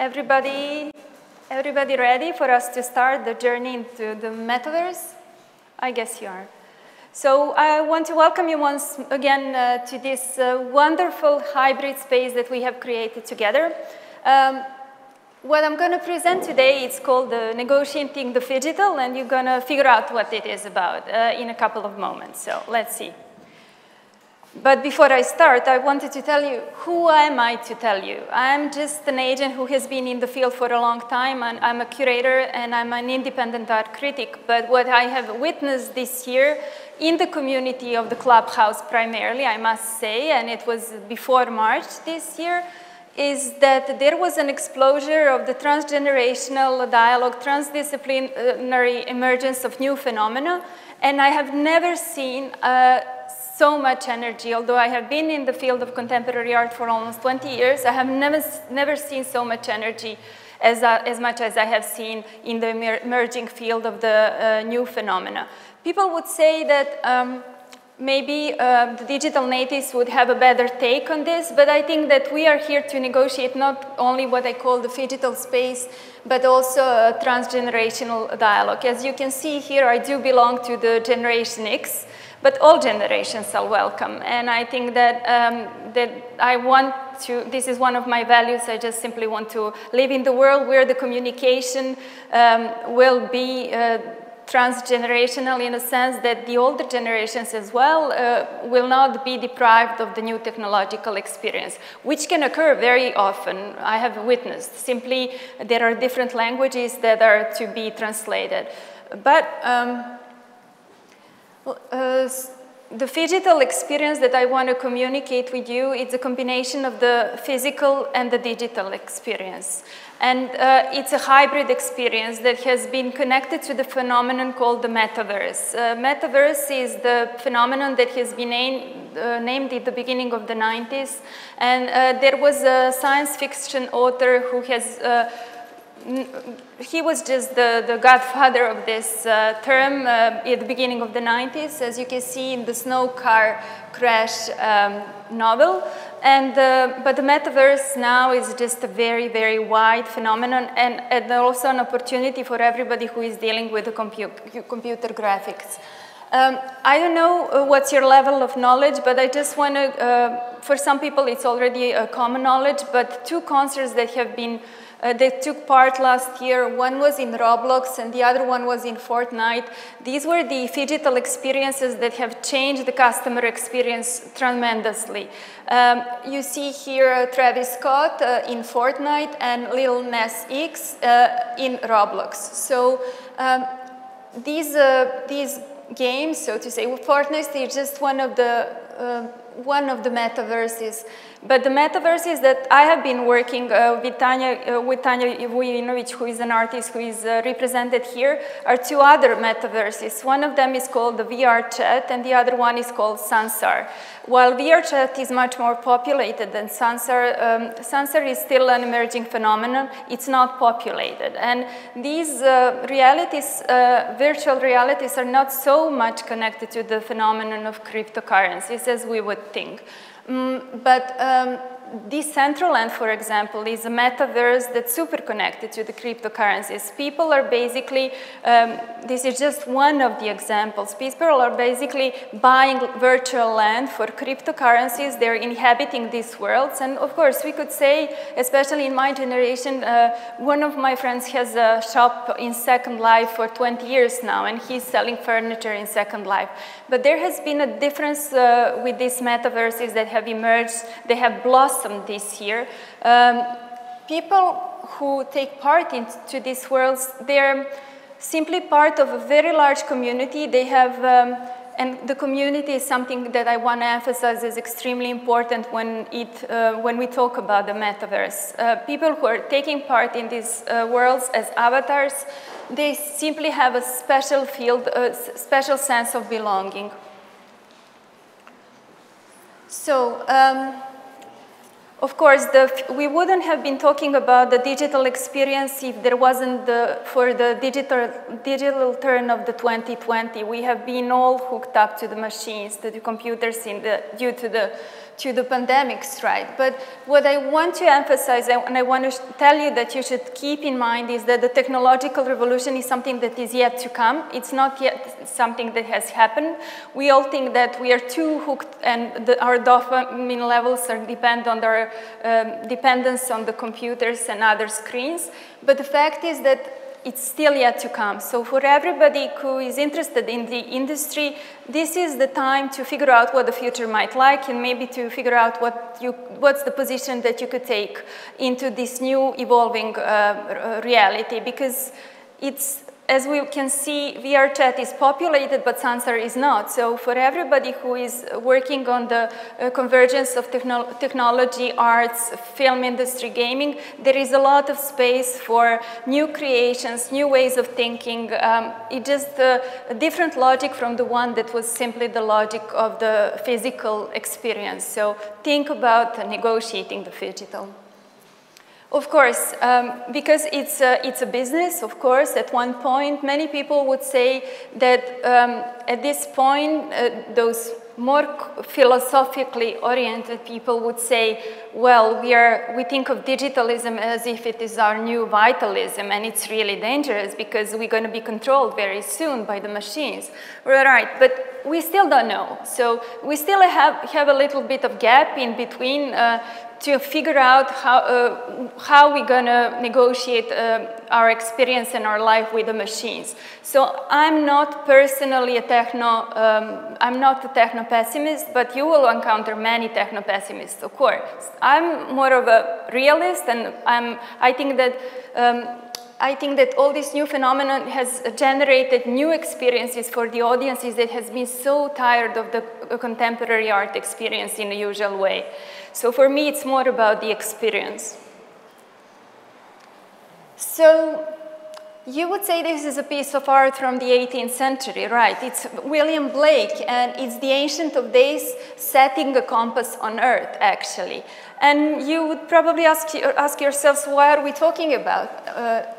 Everybody ready for us to start the journey into the Metaverse? I guess you are. So I want to welcome you once again to this wonderful hybrid space that we have created together. What I'm going to present today is called Negotiating the Phygital, and you're going to figure out what it is about in a couple of moments. So let's see. But before I start, I wanted to tell you, who am I to tell you? I'm just an agent who has been in the field for a long time, and I'm a curator, and I'm an independent art critic. But what I have witnessed this year in the community of the Clubhouse primarily, I must say, and it was before March this year, is that there was an explosion of the transgenerational dialogue, transdisciplinary emergence of new phenomena, and I have never seen so much energy. Although I have been in the field of contemporary art for almost 20 years, I have never seen so much energy as much as I have seen in the emerging field of the new phenomena. People would say that maybe the digital natives would have a better take on this, but I think that we are here to negotiate not only what I call the phygital space, but also a transgenerational dialogue. As you can see here, I do belong to the Generation X, but all generations are welcome. And I think that, this is one of my values. I just simply want to live in the world where the communication will be transgenerational, in a sense that the older generations as well will not be deprived of the new technological experience, which can occur very often. I have witnessed. Simply, there are different languages that are to be translated. But the phygital experience that I want to communicate with you is a combination of the physical and the digital experience. And it's a hybrid experience that has been connected to the phenomenon called the Metaverse. Metaverse is the phenomenon that has been named at the beginning of the 90s. And there was a science fiction author who has he was just the godfather of this term at the beginning of the 90s, as you can see in the snow car crash novel. And, but the Metaverse now is just a very, very wide phenomenon, and also an opportunity for everybody who is dealing with the computer graphics. I don't know what's your level of knowledge, but I just want to, for some people it's already a common knowledge, but two concerts that have been they took part last year. One was in Roblox and the other one was in Fortnite. These were the phygital experiences that have changed the customer experience tremendously. You see here Travis Scott in Fortnite and Lil Nas X in Roblox. So these games, so to say, Fortnite is just one of the metaverses. But the metaverses that I have been working with Tanya Vujinovic, who is an artist who is represented here, are two other metaverses. One of them is called the VR Chat, and the other one is called Sansar. While VR Chat is much more populated than Sansar, Sansar is still an emerging phenomenon. It's not populated. And these realities, virtual realities, are not so much connected to the phenomenon of cryptocurrencies as we would think. But Decentralization, for example, is a metaverse that's super connected to the cryptocurrencies. People are basically, this is just one of the examples, people are basically buying virtual land for cryptocurrencies. They're inhabiting these worlds. And of course, we could say, especially in my generation, one of my friends has a shop in Second Life for 20 years now, and he's selling furniture in Second Life. But there has been a difference with these metaverses that have emerged. They have blossomed this year. People who take part into these worlds, they're simply part of a very large community. They have, and the community is something that I want to emphasize is extremely important when we talk about the Metaverse. People who are taking part in these worlds as avatars, they simply have a special field, a special sense of belonging. So, of course, we wouldn't have been talking about the digital experience if there wasn't for the digital turn of the 2020. We have been all hooked up to the machines, to the computers due to the to the pandemic strike. But what I want to emphasize, and I want to tell you that you should keep in mind, is that the technological revolution is something that is yet to come. It's not yet something that has happened. We all think that we are too hooked, and our dopamine levels are dependent on our dependence on the computers and other screens. But the fact is that it's still yet to come. So for everybody who is interested in the industry, this is the time to figure out what the future might like, and maybe to figure out what's the position that you could take into this new evolving reality, because it's, as we can see, VR chat is populated, but Sansar is not. So for everybody who is working on the convergence of technology, arts, film industry, gaming, there is a lot of space for new creations, new ways of thinking. It's just a different logic from the one that was simply the logic of the physical experience. So think about negotiating the phygital. Of course, because it's a business, of course, at one point, many people would say that at this point, those more philosophically oriented people would say, well, we think of digitalism as if it is our new vitalism, and it's really dangerous because we're going to be controlled very soon by the machines. Right, but we still don't know. So we still have a little bit of gap in between to figure out how we're going to negotiate our experience and our life with the machines. So I'm not personally I'm not a techno-pessimist, but you will encounter many techno-pessimists, of course. I'm more of a realist, and I think that all this new phenomenon has generated new experiences for the audiences that has been so tired of the contemporary art experience in the usual way. So for me, it's more about the experience. So you would say this is a piece of art from the 18th century, right? It's William Blake, and it's the Ancient of Days setting a compass on Earth, actually. And you would probably ask yourselves, why are we talking about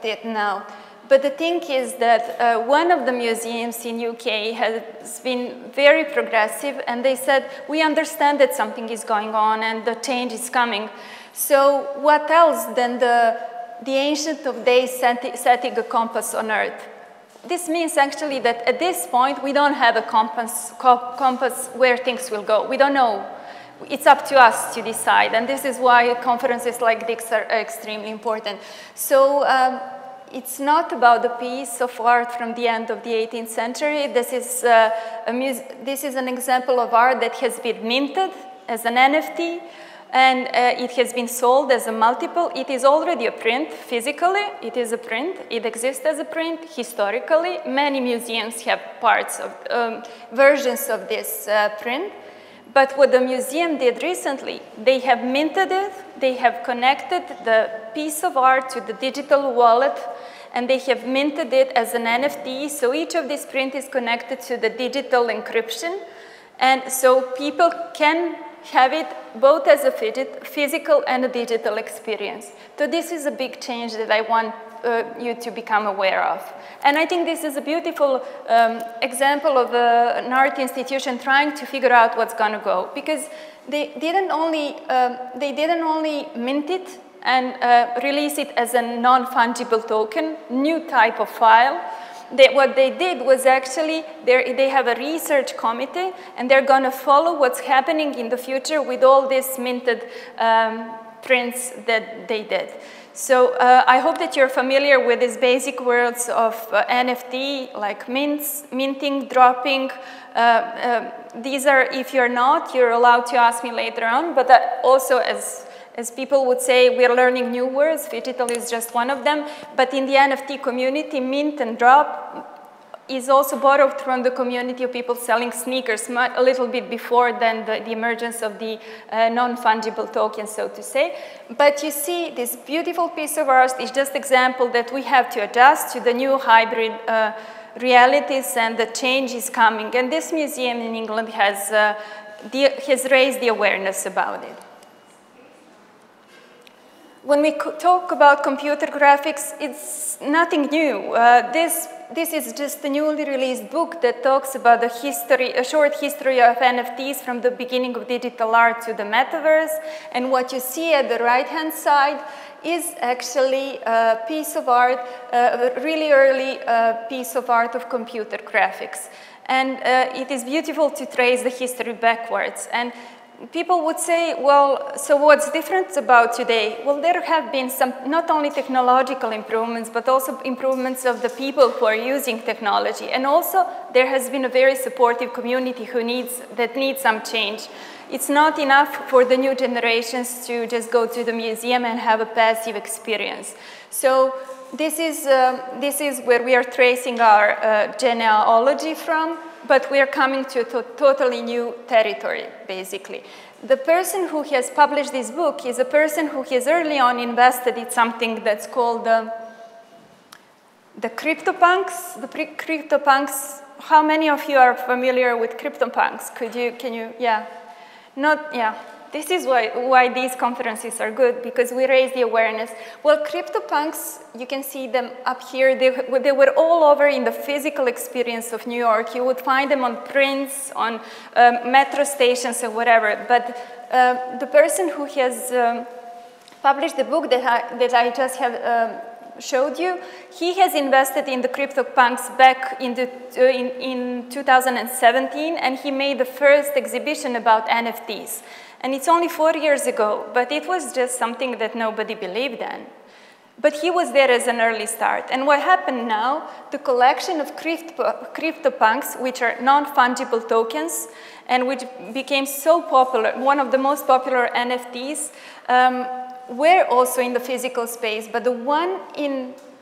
it now? But the thing is that one of the museums in UK has been very progressive, and they said, we understand that something is going on and the change is coming. So what else than the Ancient of Days setting a compass on Earth? This means actually that at this point, we don't have a compass where things will go. We don't know. It's up to us to decide, and this is why conferences like this are extremely important. So it's not about a piece of art from the end of the 18th century. This is an example of art that has been minted as an NFT, and it has been sold as a multiple. It is already a print. Physically, it is a print. It exists as a print. Historically, many museums have parts of versions of this print. But what the museum did recently, they have minted it, they have connected the piece of art to the digital wallet, and they have minted it as an NFT. So each of these prints is connected to the digital encryption. And so people can have it both as a physical and a digital experience. So this is a big change that I want you to become aware of. And I think this is a beautiful example of an art institution trying to figure out what's going to go, because they didn't only mint it and release it as a non-fungible token, new type of file. What they did was actually, they have a research committee, and they're going to follow what's happening in the future with all these minted prints that they did. So I hope that you're familiar with these basic words of NFT, like minting, dropping. These are, if you're not, you're allowed to ask me later on, but also as people would say, we're learning new words. Phygital is just one of them. But in the NFT community, mint and drop is also borrowed from the community of people selling sneakers a little bit before then the emergence of the non-fungible token, so to say. But you see, this beautiful piece of art is just an example that we have to adjust to the new hybrid realities, and the change is coming. And this museum in England has raised the awareness about it. When we talk about computer graphics, it's nothing new. This this is just a newly released book that talks about the history, a short history of NFTs from the beginning of digital art to the metaverse. And what you see at the right-hand side is actually a piece of art, a really early piece of art of computer graphics. And it is beautiful to trace the history backwards. And people would say, well, so what's different about today? Well, there have been some, not only technological improvements, but also improvements of the people who are using technology. And also, there has been a very supportive community that needs some change. It's not enough for the new generations to just go to the museum and have a passive experience. So this is where we are tracing our genealogy from, but we are coming to a totally new territory, basically. The person who has published this book is a person who has early on invested in something that's called the CryptoPunks. The CryptoPunks, how many of you are familiar with CryptoPunks? Can you, yeah. This is why these conferences are good, because we raise the awareness. Well, CryptoPunks, you can see them up here. They were all over in the physical experience of New York. You would find them on prints, on metro stations or whatever. But the person who has published the book that I just have showed you, he has invested in the CryptoPunks back in 2017, and he made the first exhibition about NFTs. And it's only 4 years ago, but it was just something that nobody believed in. But he was there as an early start. And what happened now, the collection of CryptoPunks, which are non-fungible tokens, and which became so popular, one of the most popular NFTs, were also in the physical space. But the one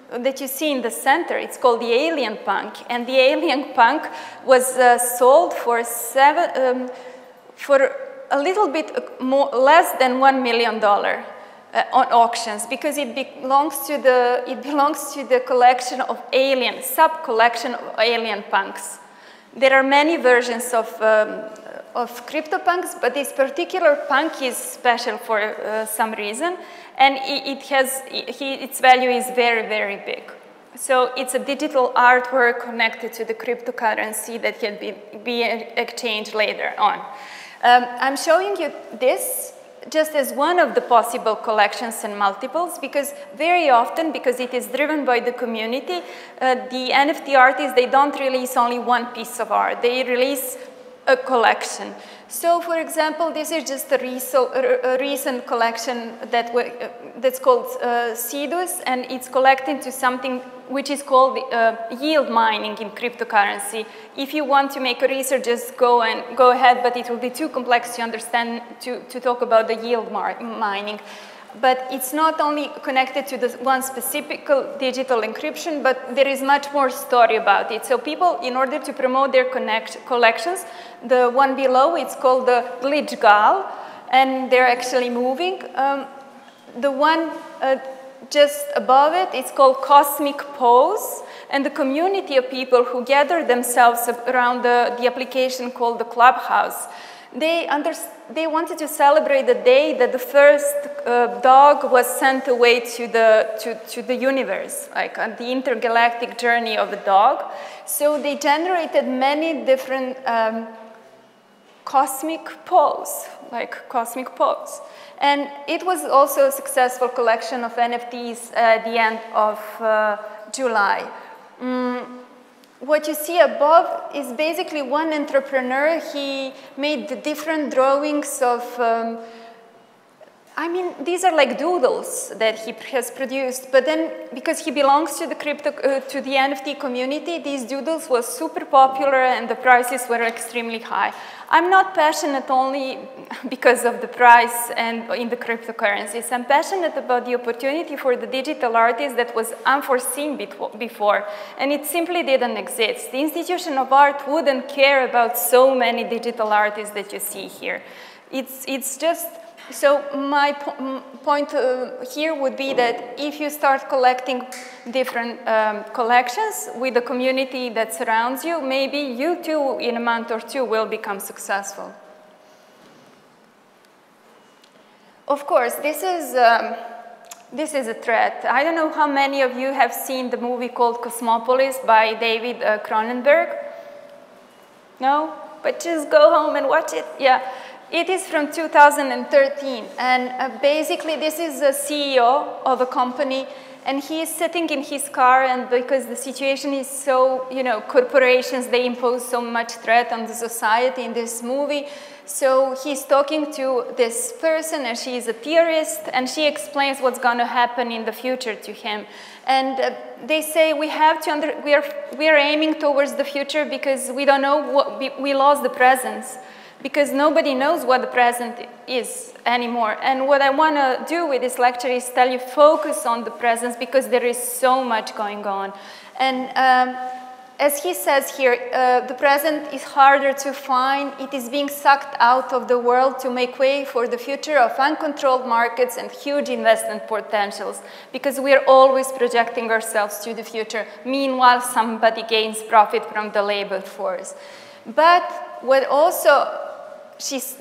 that you see in the center, it's called the Alien Punk. And the Alien Punk was sold for a little bit less than $1 million on auctions, because it belongs to the collection of sub-collection of Alien Punks. There are many versions of CryptoPunks, but this particular punk is special for some reason, and its value is very, very big. So it's a digital artwork connected to the cryptocurrency that can be exchanged later on. I'm showing you this just as one of the possible collections and multiples, because very often, because it is driven by the community, the NFT artists, they don't release only one piece of art. They release a collection. So, for example, this is just a recent collection that's called Sidus, and it's collecting to something which is called yield mining in cryptocurrency. If you want to make a research, just go ahead, but it will be too complex to understand to talk about the yield mining. But it's not only connected to this one specific digital encryption, but there is much more story about it. So people, in order to promote their collections, the one below, it's called the Glitch Gal, and they're actually moving. The one just above it, it's called Cosmic Pose, and the community of people who gather themselves around the application called the Clubhouse. They wanted to celebrate the day that the first dog was sent away to the universe, like on the intergalactic journey of a dog. So they generated many different cosmic pose. And it was also a successful collection of NFTs at the end of July. What you see above is basically one entrepreneur. He made the different drawings of, these are like doodles that he has produced, but then because he belongs to the NFT community, these doodles were super popular and the prices were extremely high. I'm not passionate only because of the price and in the cryptocurrencies. I'm passionate about the opportunity for the digital artist that was unforeseen before, and it simply didn't exist. The institution of art wouldn't care about so many digital artists that you see here. It's just, so my point here would be that if you start collecting different collections with the community that surrounds you, maybe you too, in a month or two, will become successful. Of course, this is This is a threat. I don't know how many of you have seen the movie called Cosmopolis by David Cronenberg. No? But just go home and watch it. Yeah. It is from 2013. And basically, this is a CEO of a company. And he is sitting in his car, and because the situation is so, you know, corporations, they impose so much threat on the society in this movie. So he's talking to this person, and she is a theorist, and she explains what's going to happen in the future to him. And they say we have to, we are aiming towards the future because we don't know what, we lost the present. Because nobody knows what the present is anymore. And what I want to do with this lecture is tell you focus on the present because there is so much going on. And as he says here, the present is harder to find. It is being sucked out of the world to make way for the future of uncontrolled markets and huge investment potentials, because we are always projecting ourselves to the future. Meanwhile, somebody gains profit from the labor force. But what also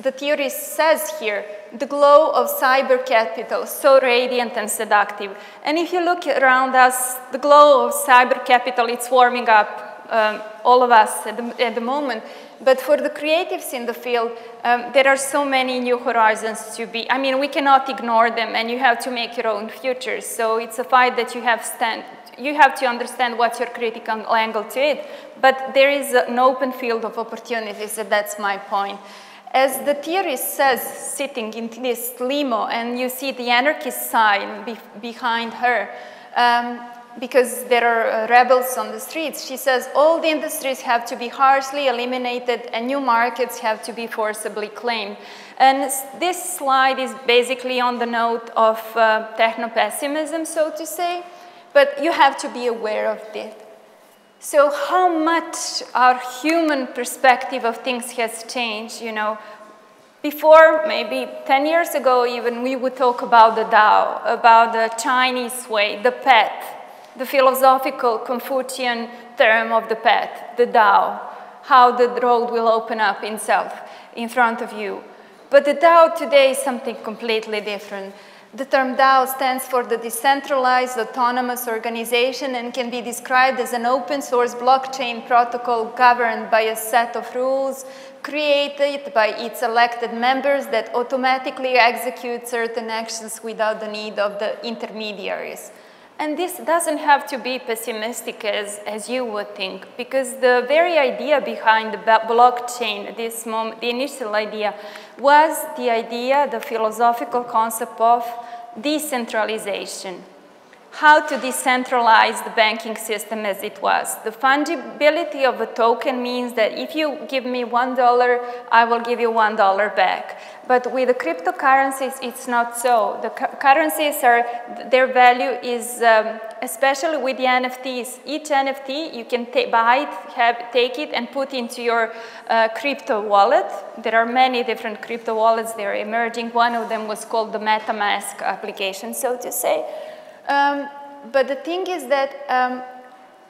the theorist says here, the glow of cyber capital, so radiant and seductive. And if you look around us, the glow of cyber capital, it's warming up all of us at the moment. But for the creatives in the field, there are so many new horizons to be. I mean, we cannot ignore them, and you have to make your own futures. So it's a fight that you have to understand what's your critical angle to it. But there is an open field of opportunities, and that's my point. As the theorist says, sitting in this limo, and you see the anarchist sign behind her, because there are rebels on the streets, she says all the industries have to be harshly eliminated and new markets have to be forcibly claimed. And this slide is basically on the note of techno-pessimism, so to say, but you have to be aware of it. So how much our human perspective of things has changed, you know. Before, maybe 10 years ago even, we would talk about the Tao, about the Chinese way, the path, the philosophical Confucian term of the path, the Tao, how the road will open up itself in front of you. But the Tao today is something completely different. The term DAO stands for the Decentralized Autonomous Organization and can be described as an open source blockchain protocol governed by a set of rules created by its elected members that automatically execute certain actions without the need of the intermediaries. And this doesn't have to be pessimistic as you would think, because the very idea behind the blockchain at this moment, the initial idea, was the idea, the philosophical concept of decentralization. How to decentralize the banking system as it was. The fungibility of a token means that if you give me $1, I will give you $1 back. But with the cryptocurrencies, it's not so. The currencies are, their value is, especially with the NFTs. Each NFT, you can buy it, take it, and put into your crypto wallet. There are many different crypto wallets. They're emerging. One of them was called the MetaMask application, so to say. But the thing is that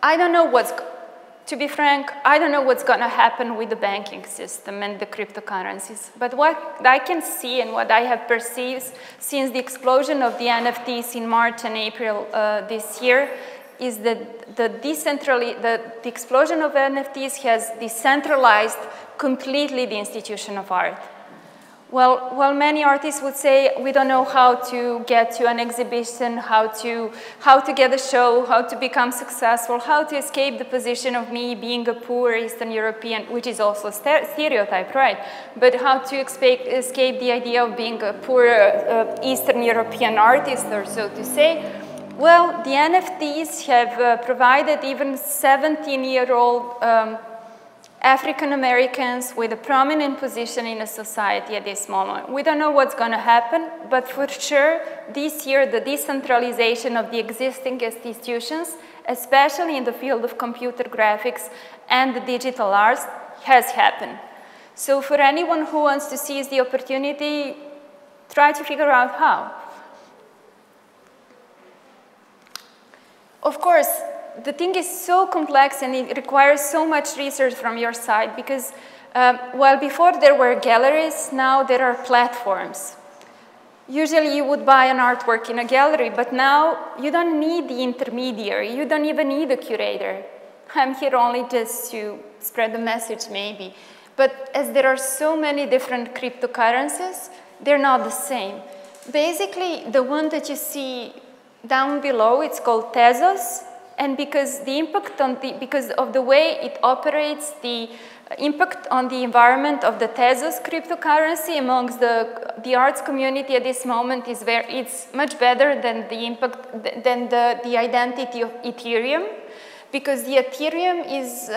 I don't know to be frank, I don't know what's going to happen with the banking system and the cryptocurrencies. But what I can see and what I have perceived since the explosion of the NFTs in March and April this year is that the explosion of NFTs has decentralized completely the institution of art. Well, while many artists would say we don't know how to get to an exhibition, how to get a show, how to become successful, how to escape the position of me being a poor Eastern European, which is also a stereotype, right? But how to escape the idea of being a poor Eastern European artist, or so to say. Well, the NFTs have provided even 17-year-old African Americans with a prominent position in a society at this moment. We don't know what's going to happen, but for sure, this year, the decentralization of the existing institutions, especially in the field of computer graphics and the digital arts, has happened. So for anyone who wants to seize the opportunity, try to figure out how. Of course, the thing is so complex and it requires so much research from your side because while before there were galleries, now there are platforms. Usually you would buy an artwork in a gallery, but now you don't need the intermediary. You don't even need a curator. I'm here only just to spread the message, maybe. But as there are so many different cryptocurrencies, they're not the same. Basically, the one that you see down below, it's called Tezos, and because of the way it operates, the impact on the environment of the Tezos cryptocurrency amongst the arts community at this moment is it's much better than the impact than the identity of Ethereum, because the Ethereum is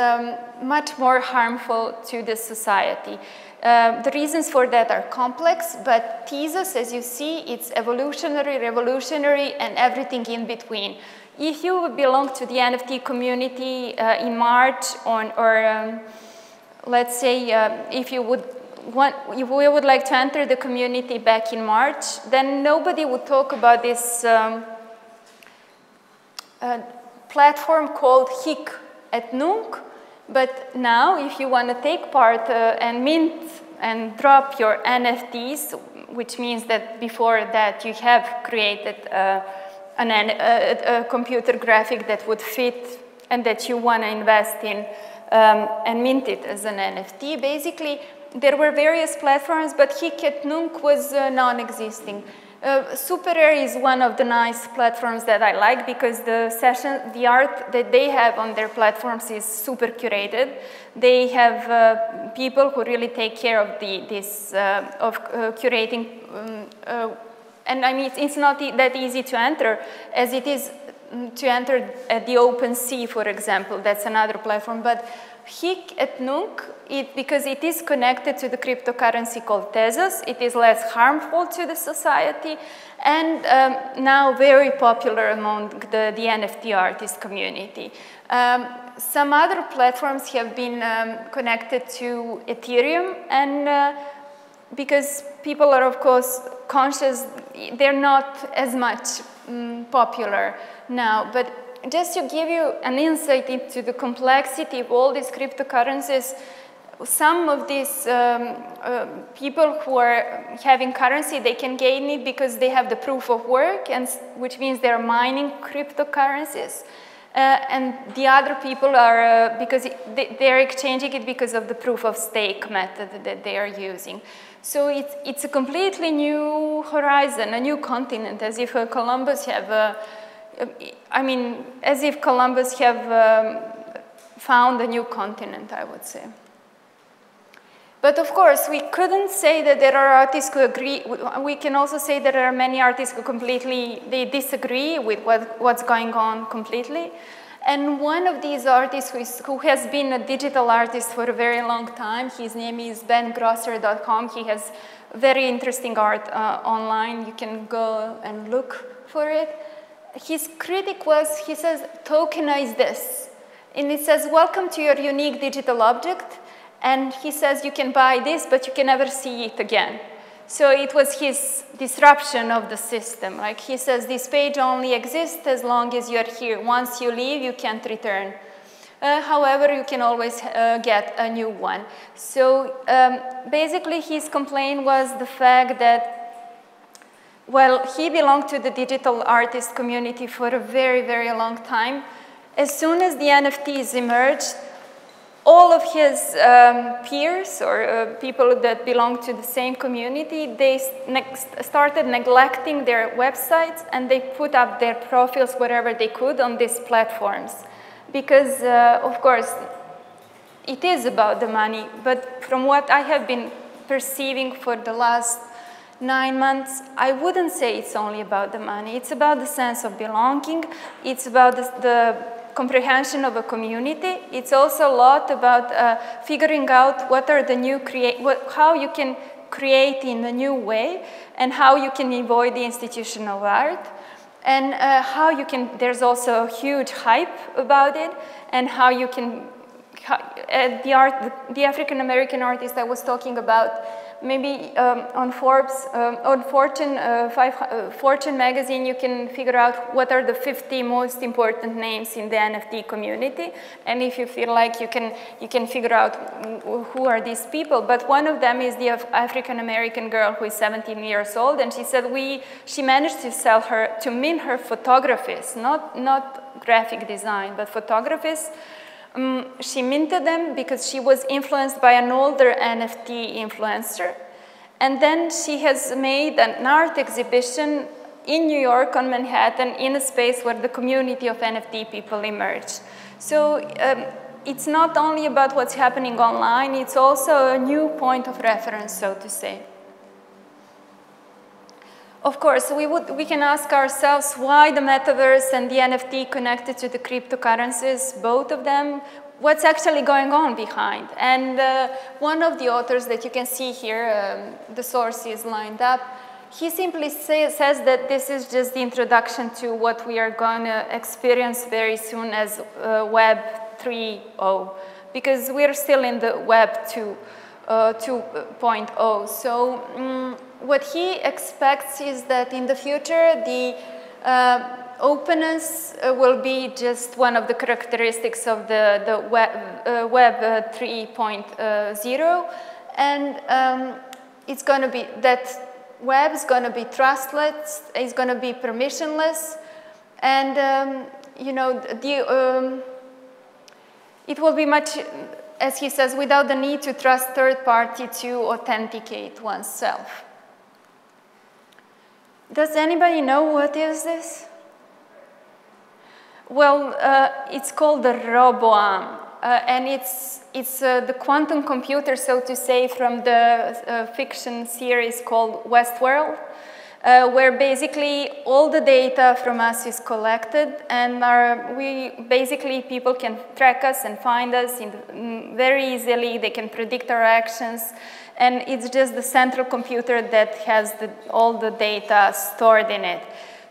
much more harmful to the society. The reasons for that are complex, but Tezos, as you see, it's evolutionary, revolutionary, and everything in between. If you belong to the NFT community in March, let's say if we would like to enter the community back in March, then nobody would talk about this platform called HIC at Nunc. But now, if you want to take part and mint and drop your NFTs, which means that before that you have created a computer graphic that would fit and that you want to invest in and mint it as an NFT, basically there were various platforms, but HIC at Nunc was non-existing. SuperAir is one of the nice platforms that I like because the art that they have on their platforms is super curated. They have people who really take care of curating, and I mean it's not that easy to enter as it is to enter at the OpenSea, for example. That's another platform, but HIC at Nunc, because it is connected to the cryptocurrency called Tezos, it is less harmful to the society, and now very popular among the NFT artist community. Some other platforms have been connected to Ethereum, and because people are, of course, conscious, they're not as much popular now, but just to give you an insight into the complexity of all these cryptocurrencies, some of these people who are having currency, they can gain it because they have the proof of work, and which means they're mining cryptocurrencies. And the other people are, because they're exchanging it because of the proof of stake method that they are using. So it's a completely new horizon, a new continent, as if Columbus have as if Columbus have found a new continent, I would say. But of course, we couldn't say that there are artists who agree. We can also say that there are many artists who they disagree with what's going on completely. And one of these artists who has been a digital artist for a very long time, his name is bengrosser.com. He has very interesting art online. You can go and look for it. His critic was, he says, tokenize this. And it says, welcome to your unique digital object. And he says, you can buy this, but you can never see it again. So it was his disruption of the system. Like he says, this page only exists as long as you're here. Once you leave, you can't return. However, you can always get a new one. So basically, his complaint was the fact that, well, he belonged to the digital artist community for a very, very long time. As soon as the NFTs emerged, all of his peers or people that belong to the same community, they started neglecting their websites and they put up their profiles wherever they could on these platforms. Because, of course, it is about the money, but from what I have been perceiving for the last 9 months, I wouldn't say it's only about the money. It's about the sense of belonging. It's about the comprehension of a community. It's also a lot about figuring out what are the new how you can create in a new way and how you can avoid the institution of art, and how you can, there's also a huge hype about it, and how you can, the African American artist I was talking about maybe on Forbes, on Fortune magazine, you can figure out what are the 50 most important names in the NFT community. And if you feel like you can figure out who are these people. But one of them is the African-American girl who is 17 years old. And she said she managed to mint her photographies, not graphic design, but photographies. She minted them because she was influenced by an older NFT influencer. And then she has made an art exhibition in New York on Manhattan in a space where the community of NFT people emerged. So it's not only about what's happening online, it's also a new point of reference, so to say. Of course, we can ask ourselves why the metaverse and the NFT connected to the cryptocurrencies, both of them, what's actually going on behind. And one of the authors that you can see here, the source is lined up, he simply says that this is just the introduction to what we are going to experience very soon as Web 3.0, because we're still in the Web 2.0. So what he expects is that in the future, the openness will be just one of the characteristics of the Web 3.0, and it's going to be that web is going to be trustless, it's going to be permissionless, and you know, it will be much, as he says, without the need to trust third party to authenticate oneself. Does anybody know what is this? Well, it's called the RoboArm, and it's the quantum computer, so to say, from the fiction series called Westworld, where basically all the data from us is collected, and basically people can track us and find us very easily. They can predict our actions, and it's just the central computer that has all the data stored in it.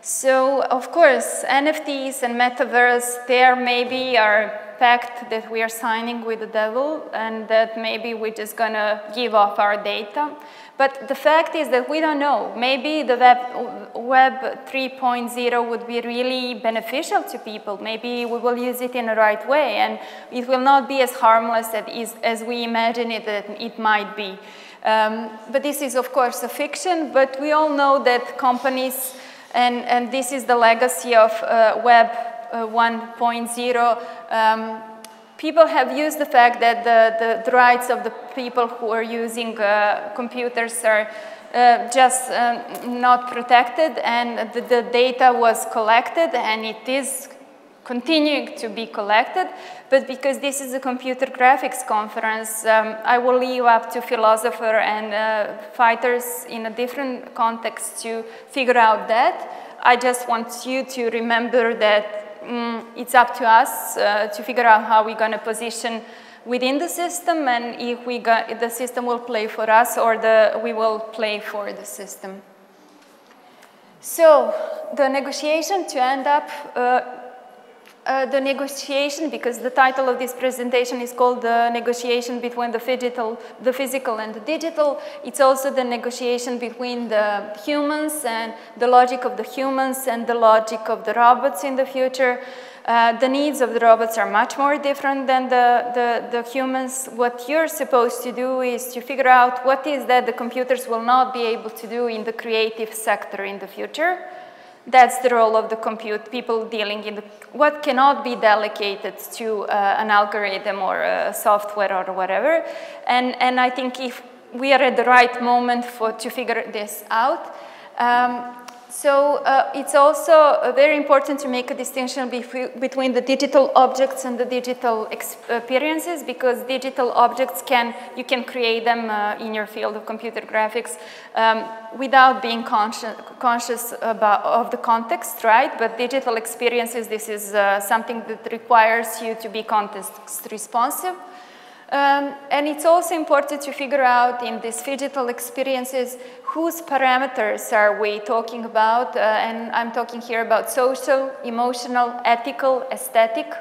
So, of course, NFTs and Metaverse, there maybe are pact that we are signing with the devil, and that maybe we're just going to give off our data. But the fact is that we don't know. Maybe the Web 3.0 would be really beneficial to people. Maybe we will use it in the right way, and it will not be as harmless as we imagine it might be. But this is, of course, a fiction, but we all know that companies, and this is the legacy of Web 1.0, people have used the fact that the rights of the people who are using computers are just not protected, and the data was collected, and it is continuing to be collected. But because this is a computer graphics conference, I will leave up to philosophers and fighters in a different context to figure out that. I just want you to remember that it's up to us to figure out how we're going to position within the system, and if the system will play for us or we will play for the system. So the negotiation to end up, the negotiation, because the title of this presentation is called the negotiation between the physical and the digital. It's also the negotiation between the humans and the logic of the humans and the logic of the robots in the future. The needs of the robots are much more different than the humans. What you're supposed to do is to figure out what is that the computers will not be able to do in the creative sector in the future. That's the role of the people dealing in what cannot be delegated to an algorithm or a software or whatever. And I think if we are at the right moment to figure this out. So it's also very important to make a distinction between the digital objects and the digital experiences, because digital objects you can create them in your field of computer graphics without being conscious of the context, right? But digital experiences, this is something that requires you to be context responsive. And it's also important to figure out in these phygital experiences whose parameters are we talking about, and I'm talking here about social, emotional, ethical, aesthetic.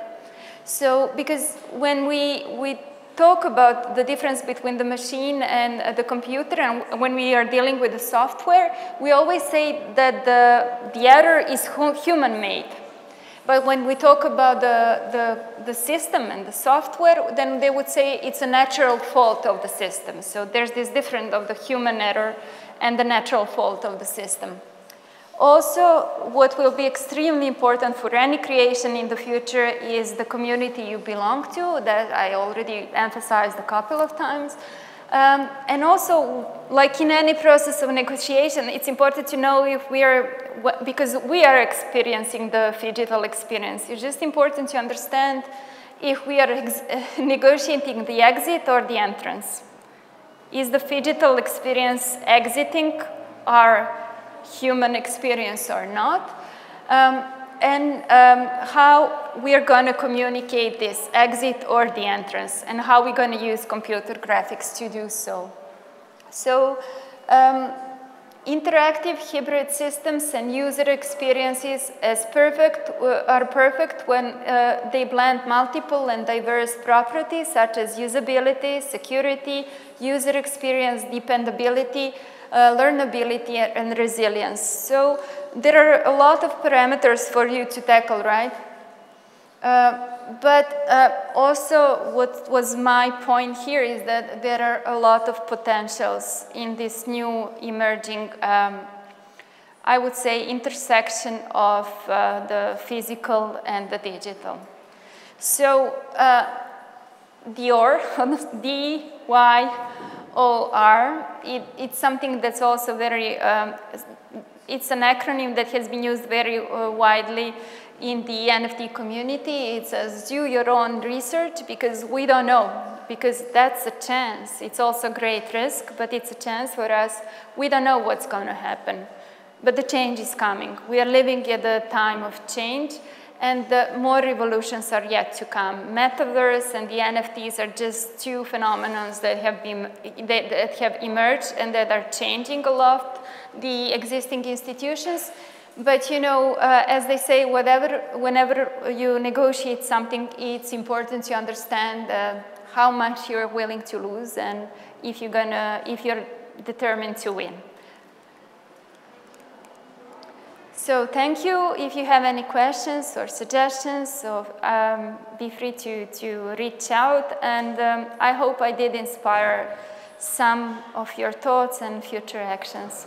So because when we talk about the difference between the machine and the computer, and when we are dealing with the software, we always say that the error is human-made. But when we talk about the system and the software, then they would say it's a natural fault of the system. So there's this difference of the human error and the natural fault of the system. Also, what will be extremely important for any creation in the future is the community you belong to, that I already emphasized a couple of times. And also, like in any process of negotiation, it's important to know if we are, because we are experiencing the Phygital experience, it's just important to understand if we are negotiating the exit or the entrance. Is the Phygital experience exiting our human experience or not? And how we are going to communicate this exit or the entrance, and how we're going to use computer graphics to do so. So interactive hybrid systems and user experiences are perfect when they blend multiple and diverse properties such as usability, security, user experience, dependability, learnability, and resilience. So there are a lot of parameters for you to tackle, right? But also what was my point here is that there are a lot of potentials in this new emerging, I would say, intersection of the physical and the digital. So DOR, D-Y-O-R, it's something that's also very, it's an acronym that has been used very widely in the NFT community. It says do your own research, because we don't know, because that's a chance. It's also a great risk, but it's a chance for us. We don't know what's going to happen, but the change is coming. We are living at a time of change, and more revolutions are yet to come. Metaverse and the NFTs are just two phenomena that have emerged and that are changing a lot the existing institutions. But you know, as they say, whenever you negotiate something, it's important to understand how much you're willing to lose, and if you're determined to win. So thank you. If you have any questions or suggestions, so be free to reach out, and I hope I did inspire some of your thoughts and future actions.